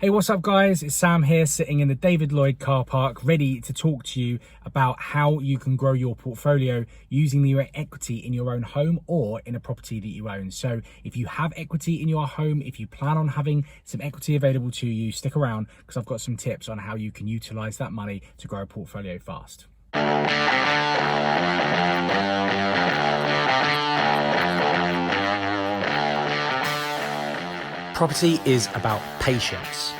Hey, what's up guys? It's Sam here sitting in the David Lloyd car park ready to talk to you about how you can grow your portfolio using the equity in your own home or in a property that you own. So if you have equity in your home, if you plan on having some equity available to you, stick around because I've got some tips on how you can utilize that money to grow a portfolio fast. Property is about patience.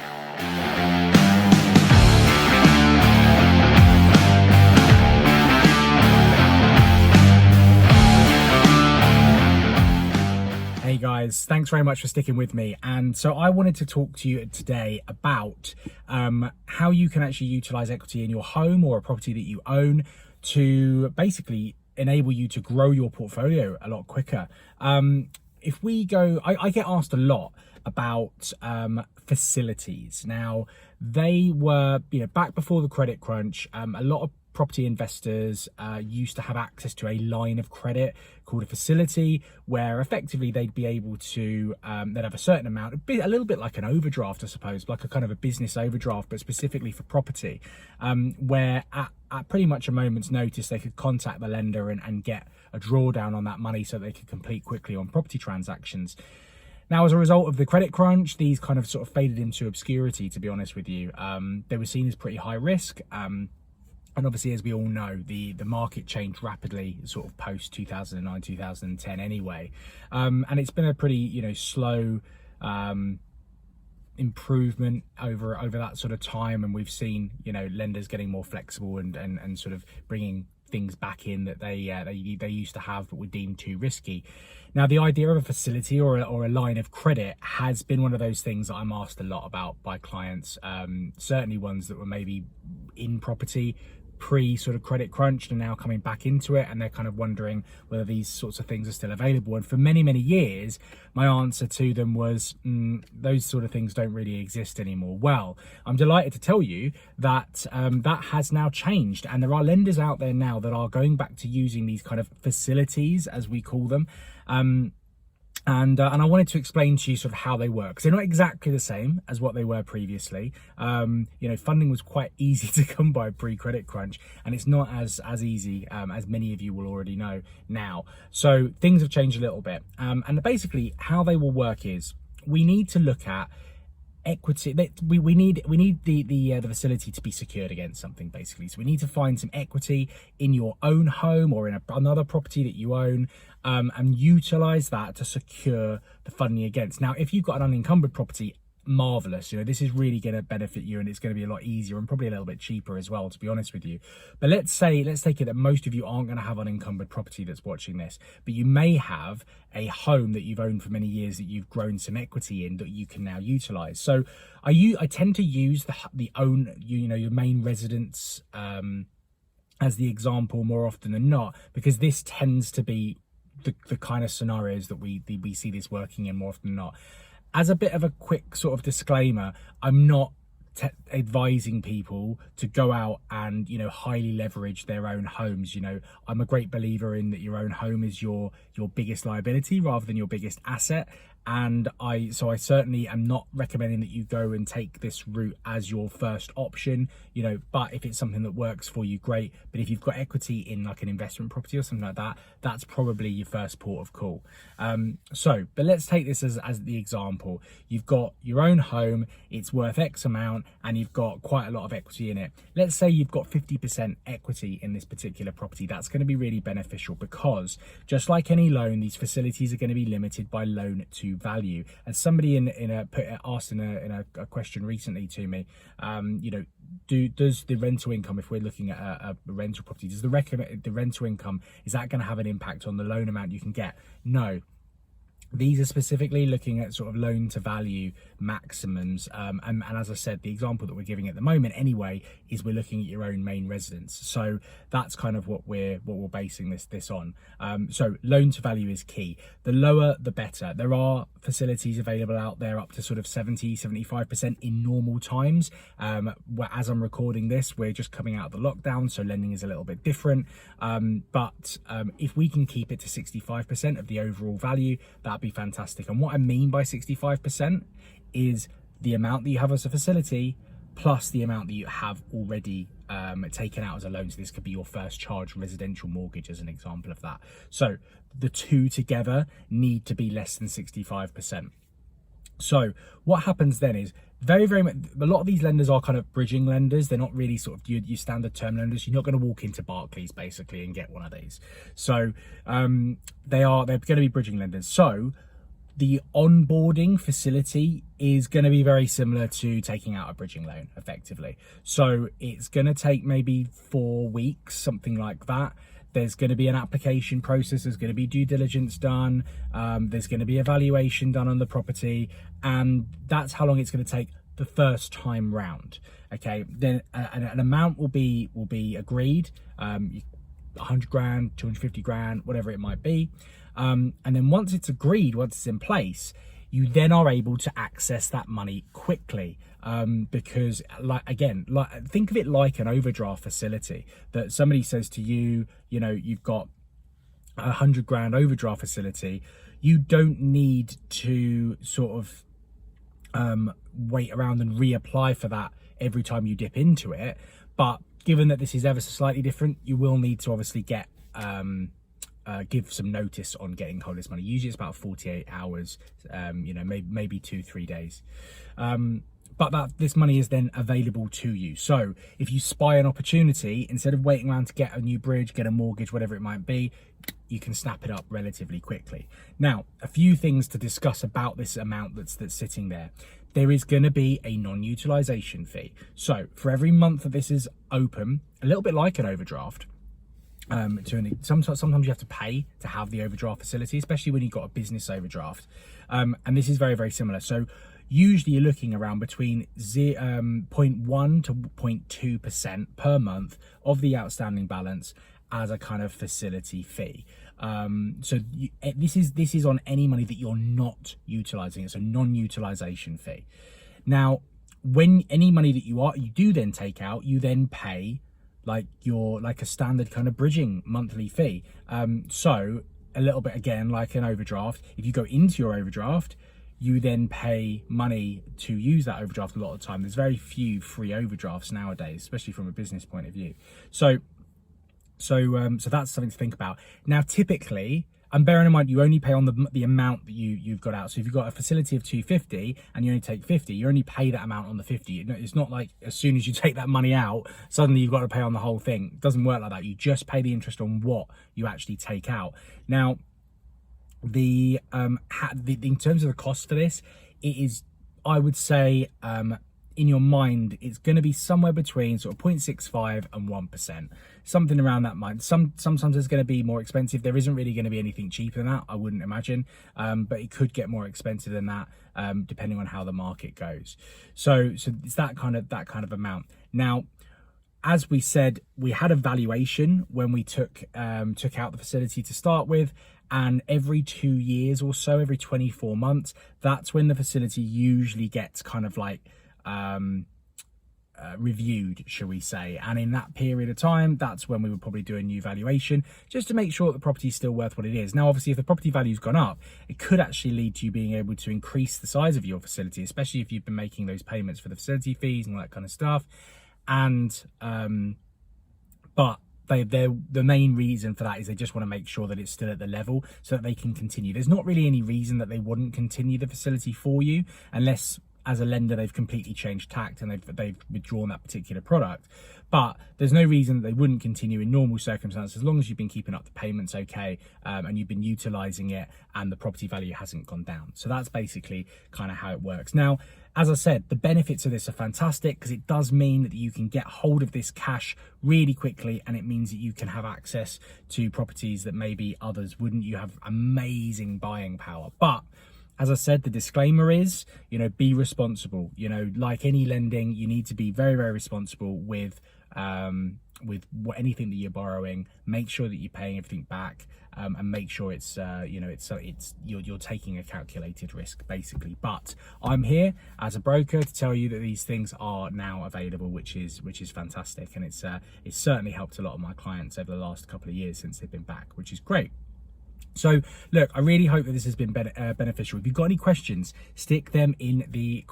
Hey guys, thanks very much for sticking with me. And so I wanted to talk to you today about how you can actually utilize equity in your home or a property that you own to basically enable you to grow your portfolio a lot quicker. If we go, I get asked a lot about facilities. Now, they were, back before the credit crunch, a lot of property investors used to have access to a line of credit called a facility, where effectively they'd be able to, they'd have a certain amount, a little bit like an overdraft, I suppose, like a kind of a business overdraft, but specifically for property, where at pretty much a moment's notice, they could contact the lender and get a drawdown on that money so they could complete quickly on property transactions. Now, as a result of the credit crunch, these kind of sort of faded into obscurity, to be honest with you. They were seen as pretty high risk. And obviously, as we all know, the market changed rapidly sort of post 2009, 2010 anyway. And it's been a pretty, slow improvement over that sort of time. And we've seen, lenders getting more flexible and sort of bringing things back in that they used to have but were deemed too risky. Now, the idea of a facility or a line of credit has been one of those things that I'm asked a lot about by clients, certainly ones that were maybe in property pre sort of credit crunch and now coming back into it, and they're kind of wondering whether these sorts of things are still available. And for many years, my answer to them was those sort of things don't really exist anymore. Well, I'm delighted to tell you that that has now changed, and there are lenders out there now that are going back to using these kind of facilities, as we call them. And I wanted to explain to you sort of how they work, because they're not exactly the same as what they were previously. Funding was quite easy to come by pre-credit crunch, and it's not as easy as many of you will already know now. So things have changed a little bit, and basically how they will work is we need to look at equity. We need the facility to be secured against something, basically. So we need to find some equity in your own home or in another property that you own, and utilize that to secure the funding against. Now, if you've got an unencumbered property, marvelous, this is really going to benefit you, and it's going to be a lot easier and probably a little bit cheaper as well, to be honest with you. But let's take it that most of you aren't going to have unencumbered property that's watching this, but you may have a home that you've owned for many years that you've grown some equity in that you can now utilize. So I tend to use your main residence as the example more often than not, because this tends to be the kind of scenarios that we see this working in more often than not. As a bit of a quick sort of disclaimer, I'm not advising people to go out and highly leverage their own homes. I'm a great believer in that your own home is your biggest liability rather than your biggest asset. And I certainly am not recommending that you go and take this route as your first option, but if it's something that works for you, great. But if you've got equity in like an investment property or something like that, that's probably your first port of call. But let's take this as the example. You've got your own home, it's worth X amount, and you've got quite a lot of equity in it. Let's say you've got 50% equity in this particular property. That's going to be really beneficial, because just like any loan, these facilities are going to be limited by loan to value. As somebody asked in a question recently to me, does the rental income, if we're looking at a rental property, does the rental income, is that going to have an impact on the loan amount you can get? No. These are specifically looking at sort of loan to value maximums. And as I said, the example that we're giving at the moment anyway, is we're looking at your own main residence. So that's kind of what we're basing this on. So loan to value is key. The lower, the better. There are facilities available out there up to sort of 70-75% in normal times. As I'm recording this, we're just coming out of the lockdown, so lending is a little bit different. But if we can keep it to 65% of the overall value, that'd be fantastic. And what I mean by 65% is the amount that you have as a facility plus the amount that you have already taken out as a loan. So this could be your first charge residential mortgage as an example of that. So the two together need to be less than 65%. So what happens then is a lot of these lenders are kind of bridging lenders. They're not really sort of your standard term lenders. You're not going to walk into Barclays basically and get one of these. So they're going to be bridging lenders. So the onboarding facility is going to be very similar to taking out a bridging loan effectively. So it's going to take maybe 4 weeks, something like that. There's going to be an application process. There's going to be due diligence done. There's going to be evaluation done on the property. And that's how long it's going to take the first time round. Okay, then an amount will be agreed. 100 grand, 250 grand, whatever it might be. And then once it's agreed, once it's in place, you then are able to access that money quickly. Because think of it like an overdraft facility, that somebody says to you, you've got 100 grand overdraft facility. You don't need to sort of wait around and reapply for that every time you dip into it. But given that this is ever so slightly different, you will need to obviously get give some notice on getting hold of this money. Usually it's about 48 hours, maybe 2-3 days. But this money is then available to you. So if you spy an opportunity, instead of waiting around to get a new bridge, get a mortgage, whatever it might be, you can snap it up relatively quickly. Now, a few things to discuss about this amount that's sitting there. There is going to be a non-utilization fee. So for every month that this is open, a little bit like an overdraft, sometimes you have to pay to have the overdraft facility, especially when you've got a business overdraft. And this is very, very similar. So usually you're looking around between 0.1 to 0.2% per month of the outstanding balance as a kind of facility fee. This is on any money that you're not utilizing. It's a non-utilization fee. Now, when any money that you do then take out, you then pay like a standard kind of bridging monthly fee. So a little bit again like an overdraft. If you go into your overdraft, you then pay money to use that overdraft a lot of the time. There's very few free overdrafts nowadays, especially from a business point of view. So that's something to think about. Now, typically, and bearing in mind, you only pay on the amount that you've got out. So if you've got a facility of 250 and you only take 50, you only pay that amount on the 50. It's not like as soon as you take that money out, suddenly you've got to pay on the whole thing. It doesn't work like that. You just pay the interest on what you actually take out. Now, in terms of the cost for this, it is, I would say, in your mind, it's going to be somewhere between sort of 0.65 and 1%, something around that mind. Sometimes it's going to be more expensive. There isn't really going to be anything cheaper than that, I wouldn't imagine, but it could get more expensive than that, depending on how the market goes. So it's that kind of amount. Now, as we said, we had a valuation when we took out the facility to start with, and every 2 years or so, every 24 months, that's when the facility usually gets kind of like reviewed, shall we say. And in that period of time, that's when we would probably do a new valuation, just to make sure that the property is still worth what it is. Now, obviously, if the property value's gone up, it could actually lead to you being able to increase the size of your facility, especially if you've been making those payments for the facility fees and all that kind of stuff. And but the main reason for that is they just want to make sure that it's still at the level so that they can continue. There's not really any reason that they wouldn't continue the facility for you, unless as a lender they've completely changed tact and they've withdrawn that particular product. But there's no reason that they wouldn't continue in normal circumstances, as long as you've been keeping up the payments okay, and you've been utilizing it and the property value hasn't gone down. So that's basically kind of how it works. Now, as I said, the benefits of this are fantastic because it does mean that you can get hold of this cash really quickly, and it means that you can have access to properties that maybe others wouldn't. You have amazing buying power. But as I said, the disclaimer is, be responsible. Like any lending, you need to be very, very responsible with anything that you're borrowing. Make sure that you're paying everything back, and make sure it's you're taking a calculated risk, basically. But I'm here as a broker to tell you that these things are now available, which is fantastic, and it's certainly helped a lot of my clients over the last couple of years since they've been back, which is great. So look, I really hope that this has been beneficial. If you've got any questions, stick them in the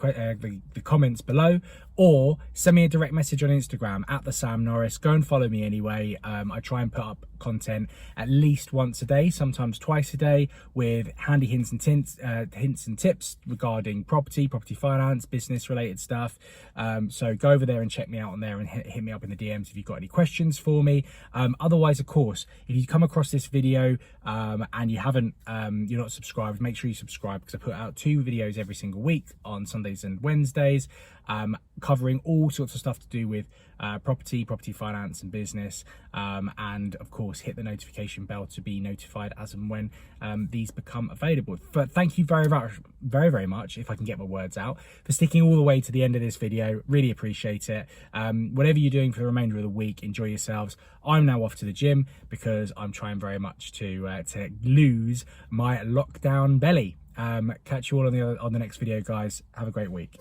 comments below, or send me a direct message on Instagram at the Sam Norris. Go and follow me anyway. I try and put up content at least once a day, sometimes twice a day, with handy hints and tips regarding property finance, business related stuff. So go over there and check me out on there, and hit me up in the DMs if you've got any questions for me. Otherwise, of course, if you come across this video and you haven't, you're not subscribed, make sure you subscribe, because I put out 2 videos every single week on Sundays and Wednesdays, covering all sorts of stuff to do with property finance and business, and of course hit the notification bell to be notified as and when these become available. But thank you very much, if I can get my words out, for sticking all the way to the end of this video. Really appreciate it. Whatever you're doing for the remainder of the week, enjoy yourselves. I'm now off to the gym because I'm trying very much to lose my lockdown belly. Catch you all on the next video, guys. Have a great week.